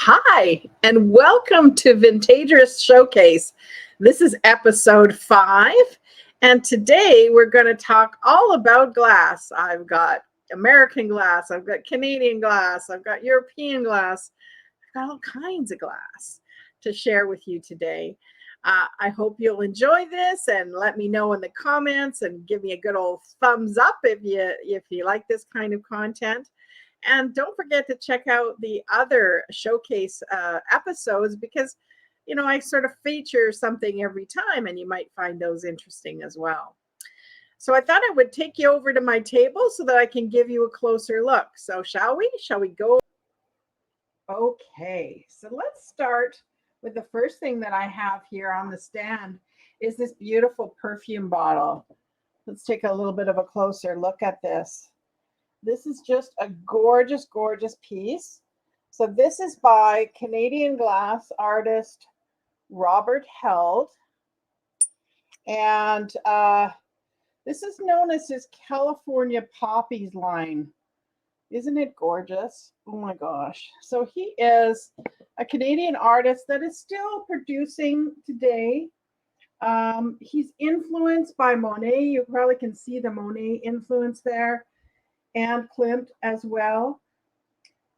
Hi, and welcome to Vintageous Showcase. This is episode 5, and today we're going to talk all about glass. I've got American glass, I've got Canadian glass, I've got European glass, I've got all kinds of glass to share with you today. I hope you'll enjoy this and let me know in the comments and give me a good old thumbs up if you like this kind of content. And don't forget to check out the other showcase episodes because, I sort of feature something every time and you might find those interesting as well. So I thought I would take you over to my table so that I can give you a closer look. So shall we? Shall we go? Okay, so let's start with the first thing that I have here on the stand is this beautiful perfume bottle. Let's take a little bit of a closer look at this. This is just a gorgeous, gorgeous piece. So this is by Canadian glass artist Robert Held. And this is known as his California Poppies line. Isn't it gorgeous? Oh my gosh. So he is a Canadian artist that is still producing today. He's influenced by Monet. You probably can see the Monet influence there. And Klimt as well.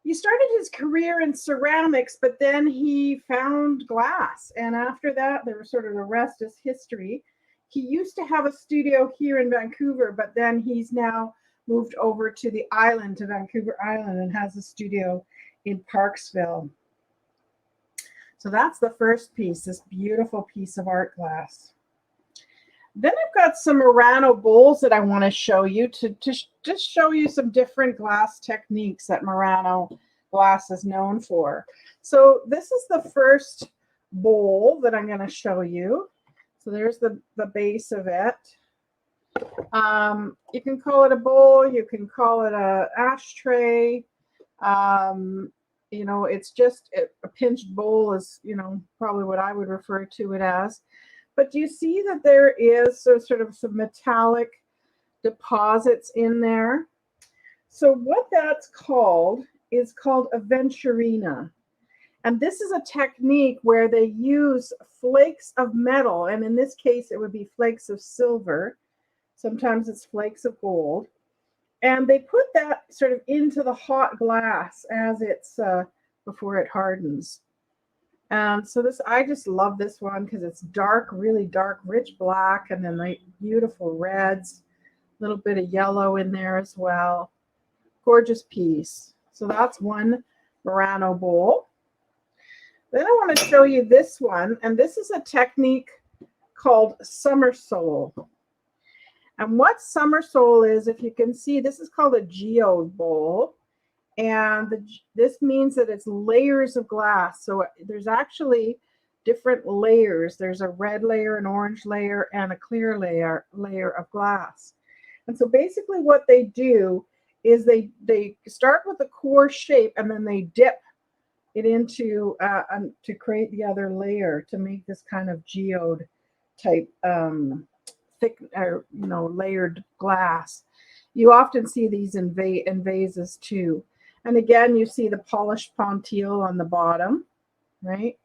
He started his career in ceramics, but then he found glass. And after that, there was sort of the rest is history. He used to have a studio here in Vancouver, but then he's now moved over to the island, to Vancouver Island, and has a studio in Parksville. So that's the first piece, this beautiful piece of art glass. Then I've got some Murano bowls that I want to show you to just show you some different glass techniques that Murano glass is known for. So this is the first bowl that I'm going to show you. So there's the base of it. You can call it a bowl. You can call it a ashtray. It's just a pinched bowl is, probably what I would refer to it as. But do you see that there is sort of some metallic deposits in there? So what that's called is called a venturina. And this is a technique where they use flakes of metal. And in this case, it would be flakes of silver. Sometimes it's flakes of gold. And they put that sort of into the hot glass as it's before it hardens. So I just love this one because it's dark, really dark, rich black, and then like beautiful reds, a little bit of yellow in there as well. Gorgeous piece. So that's one Murano bowl. Then I want to show you this one, and this is a technique called somersault. And what somersault is, if you can see, this is called a geode bowl. And this means that it's layers of glass. So there's actually different layers. There's a red layer, an orange layer, and a clear layer of glass. And so basically what they do is they start with the core shape and then they dip it into to create the other layer to make this kind of geode type thick, layered glass. You often see these in vases too. And again, you see the polished pontile on the bottom, right?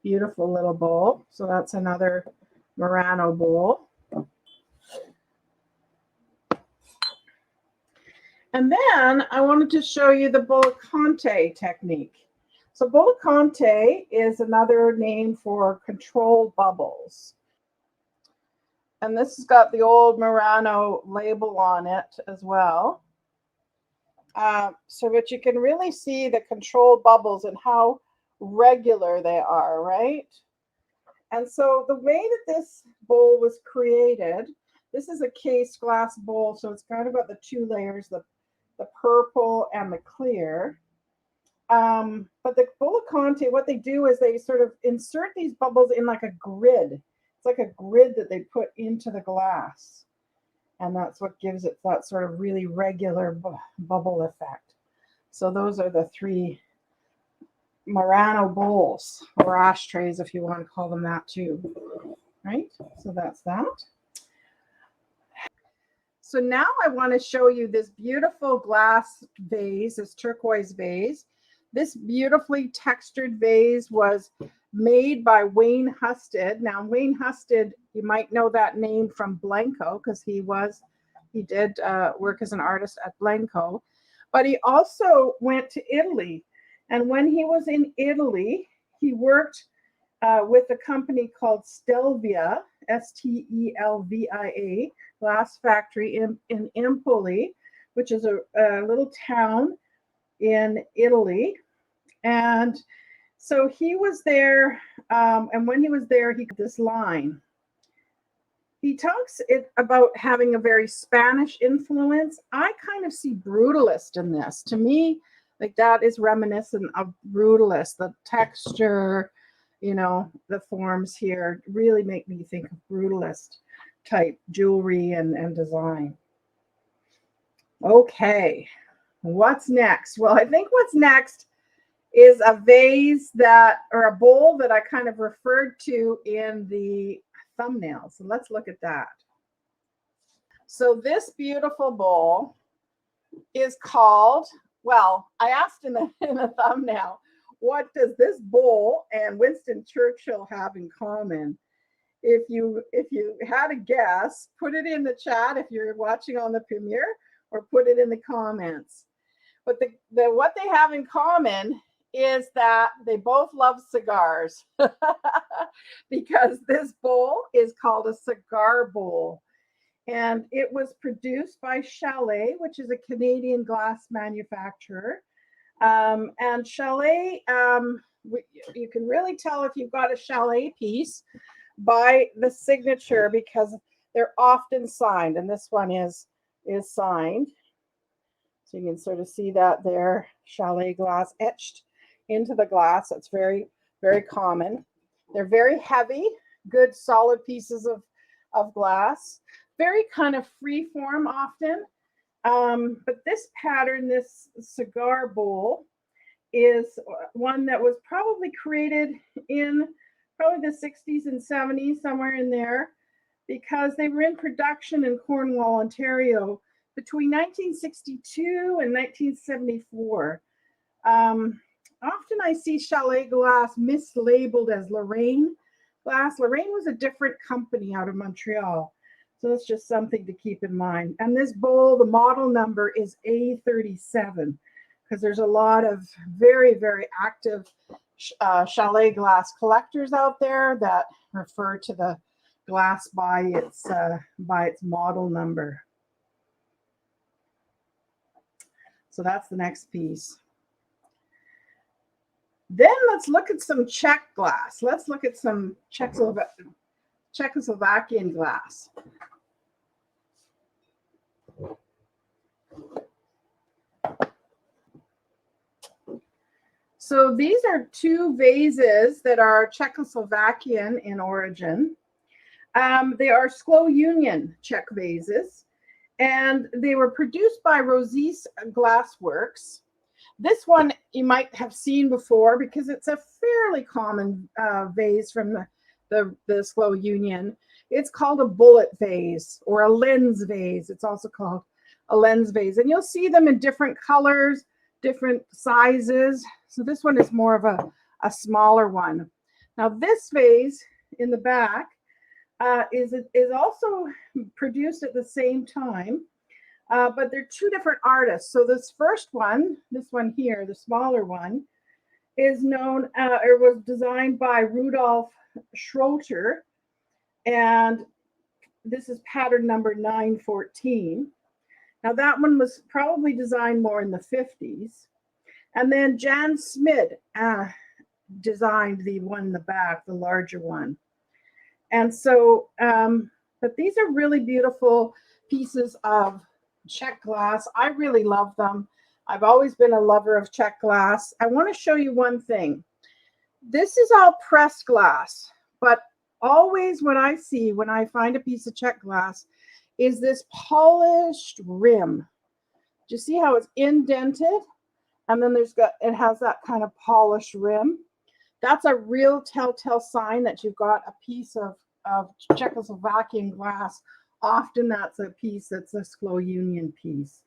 Beautiful little bowl. So that's another Murano bowl. And then I wanted to show you the Bullacante technique. So Bullacante is another name for controlled bubbles. And this has got the old Murano label on it as well. So that you can really see the controlled bubbles and how regular they are, right? And so the way that this bowl was created, this is a case glass bowl, so it's kind of got the two layers, the purple and the clear. But the Bullacante, what they do is they sort of insert these bubbles in like a grid. It's like a grid that they put into the glass. And that's what gives it that sort of really regular bubble effect. So those are the three Murano bowls, or ashtrays, if you want to call them that too. Right? So that's that. So now I want to show you this beautiful glass vase, this turquoise vase. This beautifully textured vase was made by Wayne Husted. Now, Wayne Husted, you might know that name from Blanco because he did work as an artist at Blanco, but he also went to Italy. And when he was in Italy, he worked with a company called Stelvia, Stelvia, glass factory in Empoli, which is a little town in Italy. And so he was there, and when he was there, he got this line. He talks about having a very Spanish influence. I kind of see brutalist in this. To me, like that is reminiscent of brutalist. The texture, the forms here really make me think of brutalist type jewelry and design. Okay, what's next? Well, I think what's next is a vase or a bowl that I kind of referred to in the thumbnail. So let's look at that. So this beautiful bowl is called, well, I asked in the thumbnail, what does this bowl and Winston Churchill have in common? If you had a guess, put it in the chat if you're watching on the premiere, or put it in the comments. But what they have in common is that they both love cigars, because this bowl is called a cigar bowl. And it was produced by Chalet, which is a Canadian glass manufacturer. And Chalet, you can really tell if you've got a Chalet piece by the signature, because they're often signed. And this one is signed. So you can sort of see that there, Chalet glass etched into the glass. That's very, very common. They're very heavy, good solid pieces of glass. Very kind of free form often. But this pattern, this cigar bowl, is one that was probably created in probably the 60s and 70s, somewhere in there, because they were in production in Cornwall, Ontario, between 1962 and 1974. Often I see Chalet glass mislabeled as Lorraine glass. Lorraine was a different company out of Montreal. So that's just something to keep in mind. And this bowl, the model number is A37, because there's a lot of very, very active Chalet glass collectors out there that refer to the glass by its model number. So that's the next piece. Then let's look at some Czech glass. Let's look at some Czechoslovakian glass. So these are two vases that are Czechoslovakian in origin. They are Sklo Union Czech vases, and they were produced by Rosí's Glassworks. This one you might have seen before because it's a fairly common vase from the Sklo Union. It's called a bullet vase or a lens vase. It's also called a lens vase. And you'll see them in different colors, different sizes. So this one is more of a smaller one. Now this vase in the back is also produced at the same time. But they're two different artists. So this first one, this one here, the smaller one, is known, or was designed by Rudolf Schroeter. And this is pattern number 914. Now that one was probably designed more in the 50s. And then Jan Smid designed the one in the back, the larger one. And so, but these are really beautiful pieces of Czech glass. I really love them. I've always been a lover of Czech glass. I want to show you one thing. This is all pressed glass, but always what I see when I find a piece of Czech glass is this polished rim. Do you see how it's indented? And then it has that kind of polished rim. That's a real telltale sign that you've got a piece of Czechoslovakian glass. Often that's a piece that's a Sklo Union piece.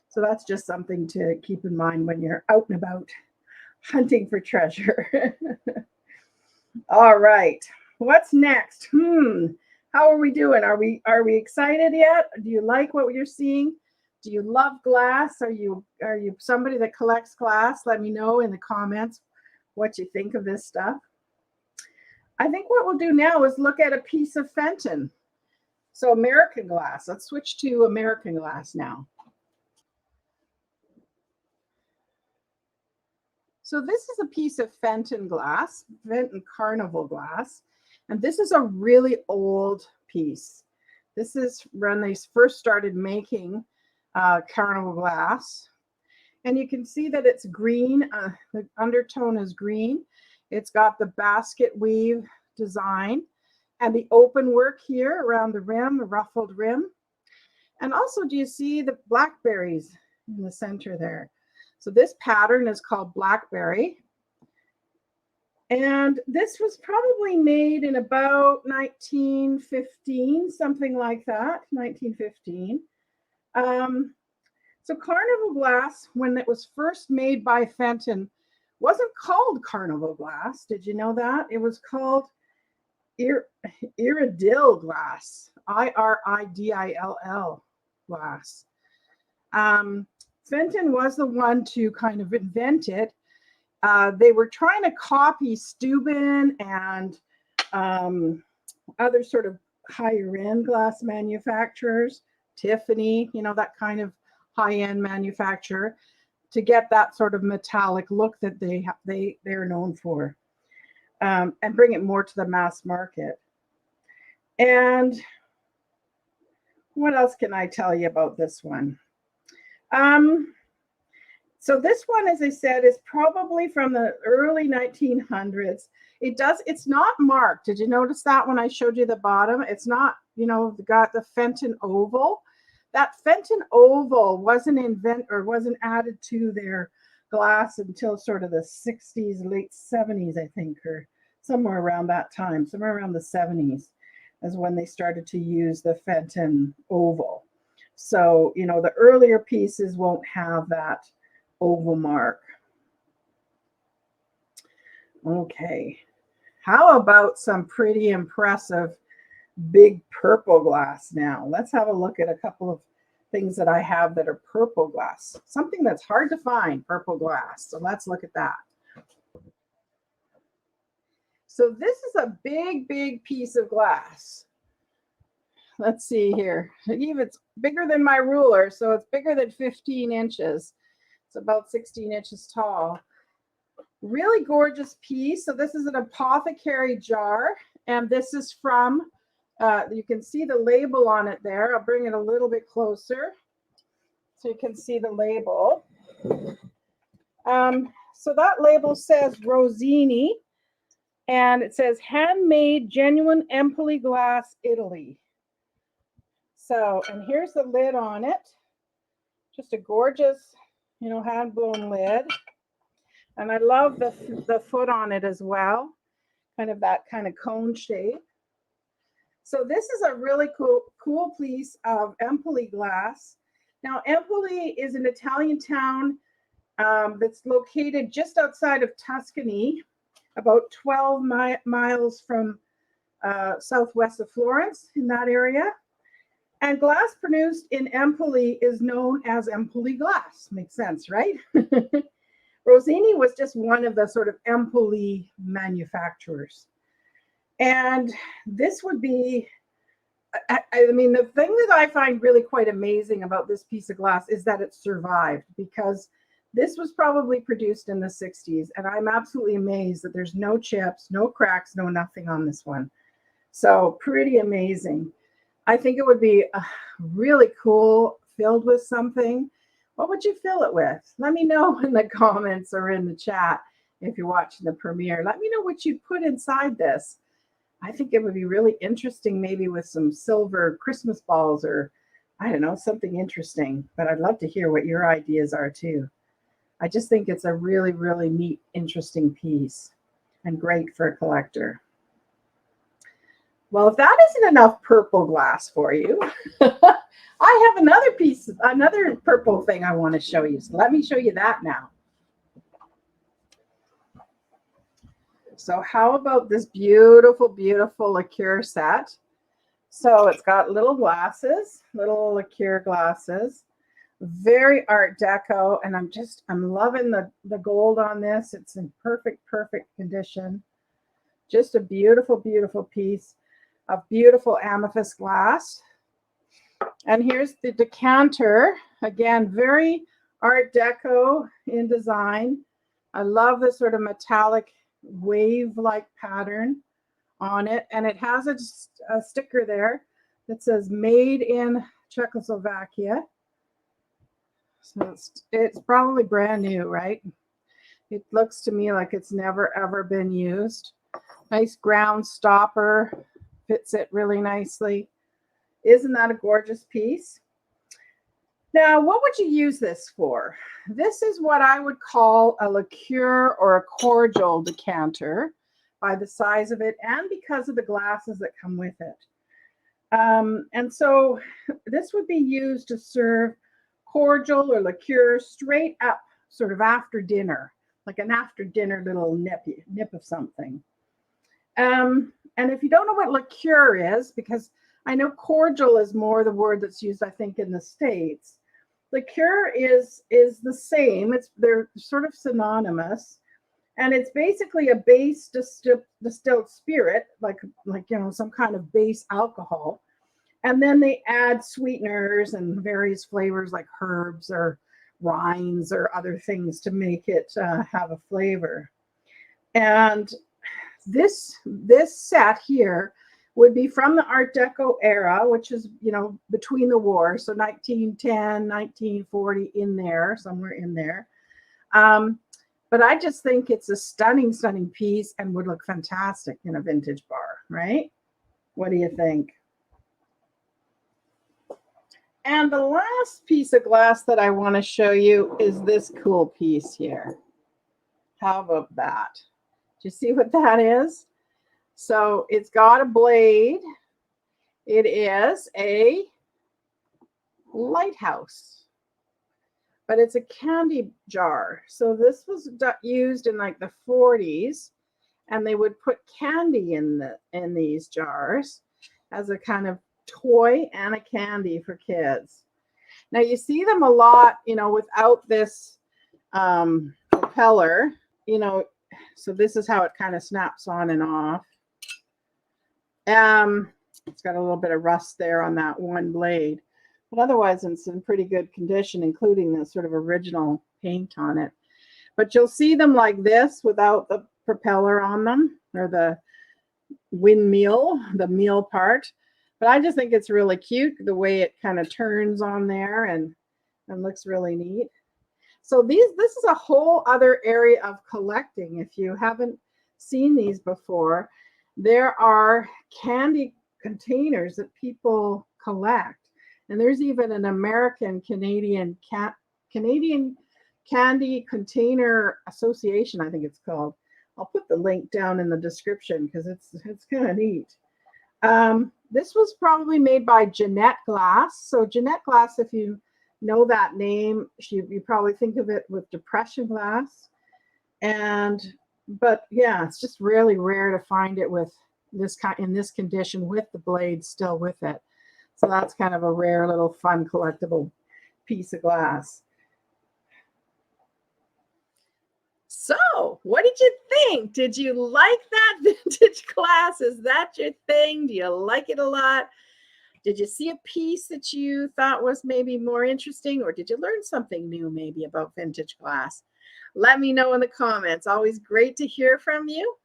So that's just something to keep in mind when you're out and about hunting for treasure. All right. What's next? How are we doing? Are we excited yet? Do you like what you're seeing? Do you love glass? Are you somebody that collects glass? Let me know in the comments what you think of this stuff. I think what we'll do now is look at a piece of Fenton. So American glass. Let's switch to American glass now. So this is a piece of Fenton glass, Fenton Carnival glass. And this is a really old piece. This is when they first started making Carnival glass. And you can see that it's green. The undertone is green. It's got the basket weave design and the open work here around the rim, the ruffled rim. And also, do you see the blackberries in the center there? So this pattern is called Blackberry. And this was probably made in about 1915, something like that, 1915. So Carnival glass, when it was first made by Fenton, wasn't called Carnival glass. Did you know that? It was called Iridil glass, Iridill glass. Fenton was the one to kind of invent it. They were trying to copy Steuben and other sort of higher end glass manufacturers, Tiffany, you know, that kind of high-end manufacturer, to get that sort of metallic look that they're known for, and bring it more to the mass market. And what else can I tell you about this one? So this one, as I said, is probably from the early 1900s. It's not marked. Did you notice that when I showed you the bottom? It's not, you know, got the Fenton oval. That Fenton oval wasn't added to their glass until sort of the 60s, late 70s, I think, or somewhere around that time, somewhere around the 70s is when they started to use the Fenton oval. So, you know, the earlier pieces won't have that oval mark. Okay. How about some pretty impressive big purple glass now? Let's have a look at a couple of things that I have that are purple glass. Something that's hard to find, purple glass. So let's look at that. So this is a big, big piece of glass. Let's see here. Even it's bigger than my ruler, so it's bigger than 15 inches. It's about 16 inches tall. Really gorgeous piece. So this is an apothecary jar, and this is from, you can see the label on it there. I'll bring it a little bit closer so you can see the label. So that label says Rosini, and it says handmade genuine Empoli glass, Italy. So, and here's the lid on it. Just a gorgeous, you know, hand-blown lid. And I love the foot on it as well. Kind of that kind of cone shape. So this is a really cool piece of Empoli glass. Now, Empoli is an Italian town that's located just outside of Tuscany, about 12 miles from southwest of Florence, in that area. And glass produced in Empoli is known as Empoli glass. Makes sense, right? Rosini was just one of the sort of Empoli manufacturers. And this would be, I mean, the thing that I find really quite amazing about this piece of glass is that it survived, because this was probably produced in the 60s. And I'm absolutely amazed that there's no chips, no cracks, no nothing on this one. So pretty amazing. I think it would be really cool, filled with something. What would you fill it with? Let me know in the comments or in the chat if you're watching the premiere. Let me know what you'd put inside this. I think it would be really interesting, maybe with some silver Christmas balls or, I don't know, something interesting. But I'd love to hear what your ideas are too. I just think it's a really, really neat, interesting piece and great for a collector. Well, if that isn't enough purple glass for you, I have another purple thing I want to show you. So let me show you that now. So how about this beautiful, beautiful liqueur set? So it's got little glasses, little liqueur glasses, very Art Deco. And I'm loving the gold on this. It's in perfect, perfect condition. Just a beautiful, beautiful piece of beautiful amethyst glass. And here's the decanter. Again, very Art Deco in design. I love this sort of metallic wave-like pattern on it. And it has a sticker there that says made in Czechoslovakia. So it's probably brand new, right? It looks to me like it's never, ever been used. Nice ground stopper, fits it really nicely. Isn't that a gorgeous piece? Now, what would you use this for? This is what I would call a liqueur or a cordial decanter by the size of it and because of the glasses that come with it. And so this would be used to serve cordial or liqueur straight up, sort of after dinner, like an after dinner little nip of something. And if you don't know what liqueur is, because I know cordial is more the word that's used, I think, in the States. Liqueur is the same. They're sort of synonymous, and it's basically a base distilled spirit, like some kind of base alcohol, and then they add sweeteners and various flavors like herbs or rinds or other things to make it have a flavor. And this set here would be from the Art Deco era, which is, between the wars. So 1910, 1940 in there, somewhere in there. But I just think it's a stunning, stunning piece and would look fantastic in a vintage bar, right? What do you think? And the last piece of glass that I want to show you is this cool piece here. How about that? Do you see what that is? So it's got a blade. It is a lighthouse, but it's a candy jar. So this was used in like the 40s, and they would put candy in these jars as a kind of toy and a candy for kids. Now you see them a lot, without this propeller, so this is how it kind of snaps on and off. It's got a little bit of rust there on that one blade, but otherwise it's in pretty good condition, including the sort of original paint on it. But you'll see them like this without the propeller on them, or the windmill, the meal part. But I just think it's really cute the way it kind of turns on there and looks really neat. So this is a whole other area of collecting. If you haven't seen these before, there are candy containers that people collect. And there's even an American-Canadian Candy Container Association, I think it's called. I'll put the link down in the description because it's kind of neat. This was probably made by Jeanette Glass. So Jeanette Glass, if you know that name, you probably think of it with depression glass. But yeah, it's just really rare to find it with in this condition with the blade still with it. So that's kind of a rare little fun collectible piece of glass. So what did you think? Did you like that vintage glass? Is that your thing? Do you like it a lot? Did you see a piece that you thought was maybe more interesting, or did you learn something new maybe about vintage glass? Let me know in the comments. Always great to hear from you.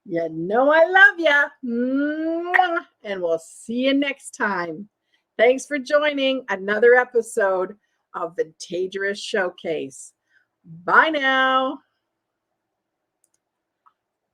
You know I love you. And we'll see you next time. Thanks for joining another episode of Vintagerous Showcase. Bye now.